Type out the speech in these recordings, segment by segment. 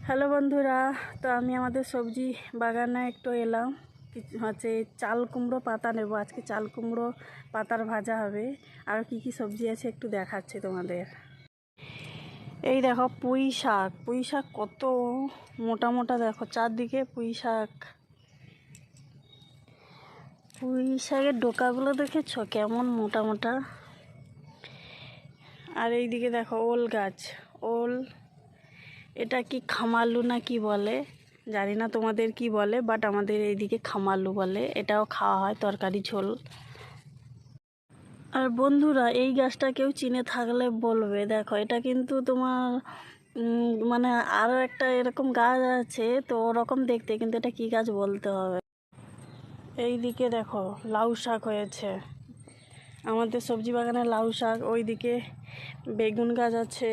Hello বন্ধুরা, তো আমি আমাদের সবজি বাগানে একটু এলাম। হচ্ছে চাল কুমড়ো পাতা নেব। আজকে চাল কুমড়ো পাতার ভাজা হবে। আর কি কি সবজি আছে একটু দেখাচ্ছি তোমাদের। এই দেখো পুঁই শাক কত মোটা মোটা, দেখো চারদিকে পুঁই শাকের ডোকাগুলো দেখেছো কেমন মোটা মোটা। আর এইদিকে দেখো ওল গাছ, এটা কি খামারলু না কি বলে জানি না, তোমাদের কি বলে, বাট আমাদের এইদিকে খামারলু বলে। এটাও খাওয়া হয় তরকারি ঝোল। আর বন্ধুরা, এই গাছটা কেউ চিনে থাকলে বলবে। দেখো এটা কিন্তু তোমার মানে আরও একটা এরকম গাছ আছে, তো ওরকম দেখতে, কিন্তু এটা কি গাছ বলতে হবে। এইদিকে দেখো লাউ শাক হয়েছে, আমাদের সবজি বাগানে লাউ শাক। ওইদিকে বেগুন গাছ আছে,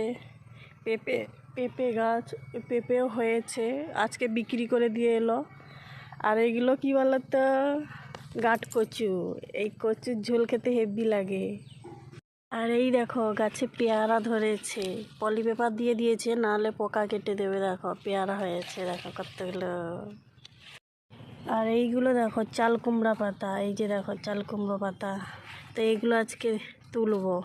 পেঁপে গাছ, পেঁপেও হয়েছে, আজকে বিক্রি করে দিয়ে এলো। আর এইগুলো কী বলতো, গাঁট কচু। এই কচুর ঝোল খেতে হেভি লাগে। আর এই দেখো গাছে পেয়ারা ধরেছে, পলি পেপার দিয়ে দিয়েছে, নাহলে পোকা কেটে দেবে। দেখো পেয়ারা হয়েছে, দেখো কতগুলো। আর এইগুলো দেখো চাল কুমড়া পাতা, এই যে দেখো চাল কুমড়ো পাতা। তো এইগুলো আজকে তুলবো।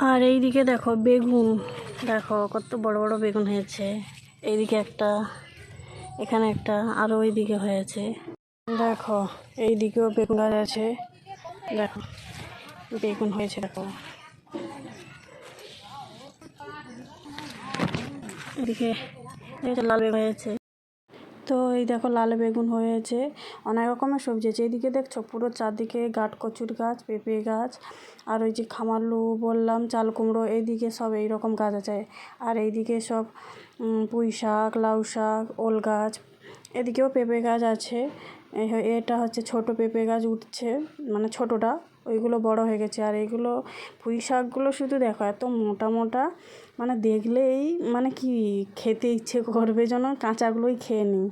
আর এইদিকে দেখো বেগুন, দেখো কত বড় বড় বেগুন হয়েছে। এইদিকে একটা, এখানে একটা, আরও ওইদিকে হয়েছে। দেখো এইদিকেও বেগুন গাছ আছে, দেখো বেগুন হয়েছে। দেখো এদিকে লাল বেগুন হয়েছে। তো এই দেখো লাল বেগুন হয়েছে, অনেক রকমের সবজি আছে। এইদিকে দেখছো পুরো চারদিকে গাঁট কচুর গাছ, পেঁপে গাছ, আর ওই যে খামারলু বললাম, চাল কুমড়ো, এইদিকে সব এইরকম গাছ আছে। আর এইদিকে সব পুঁই শাক, লাউ শাক, ওল গাছ, এদিকেও পেঁপে গাছ আছে। এটা হচ্ছে ছোট পেঁপে গাছ উঠছে, মানে ছোটোটা, ওইগুলো বড় হয়ে গেছে। আর এইগুলো পুঁই শাকগুলো শুধু দেখো এত মোটা মোটা, মানে দেখলেই মানে কি খেতে ইচ্ছে করবে, যেন কাঁচাগুলোই খেয়ে নিই,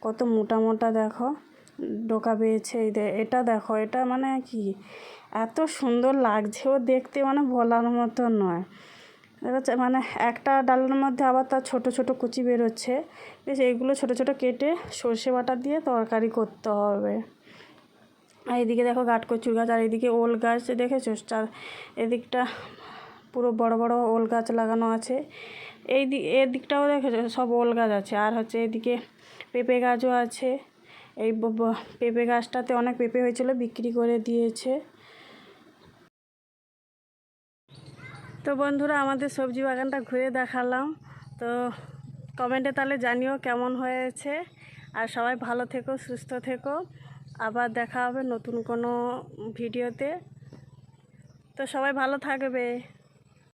কত মোটা মোটা। দেখো ডোকা বেয়েছে। এটা দেখো, এটা মানে কি এত সুন্দর লাগছেও দেখতে, মানে বলার মতো নয়। এটা মানে একটা ডালের মধ্যে আবার তার ছোট ছোট কুচি বেরোচ্ছে। বেশ এইগুলো ছোট ছোট কেটে সর্ষে বাটা দিয়ে তরকারি করতে হবে। আর এদিকে দেখো গাঁট কচুর গাছ, আর এদিকে ওল গাছ দেখেছো, এদিকটা পুরো বড় বড় ওল গাছ লাগানো আছে। এদিকটাও দেখেছো সব ওল গাছ আছে। আর হচ্ছে এদিকে পেঁপে গাছও আছে। এই পেঁপে গাছটাতে অনেক পেঁপে হয়েছিল, বিক্রি করে দিয়েছে। তো বন্ধুরা, আমাদের সবজি বাগানটা ঘুরে দেখালাম। তো কমেন্টে তাহলে জানিও কেমন হয়েছে। আর সবাই ভালো থেকো, সুস্থ থেকো। আবার দেখা হবে নতুন কোনো ভিডিওতে। তো সবাই ভালো থাকবে।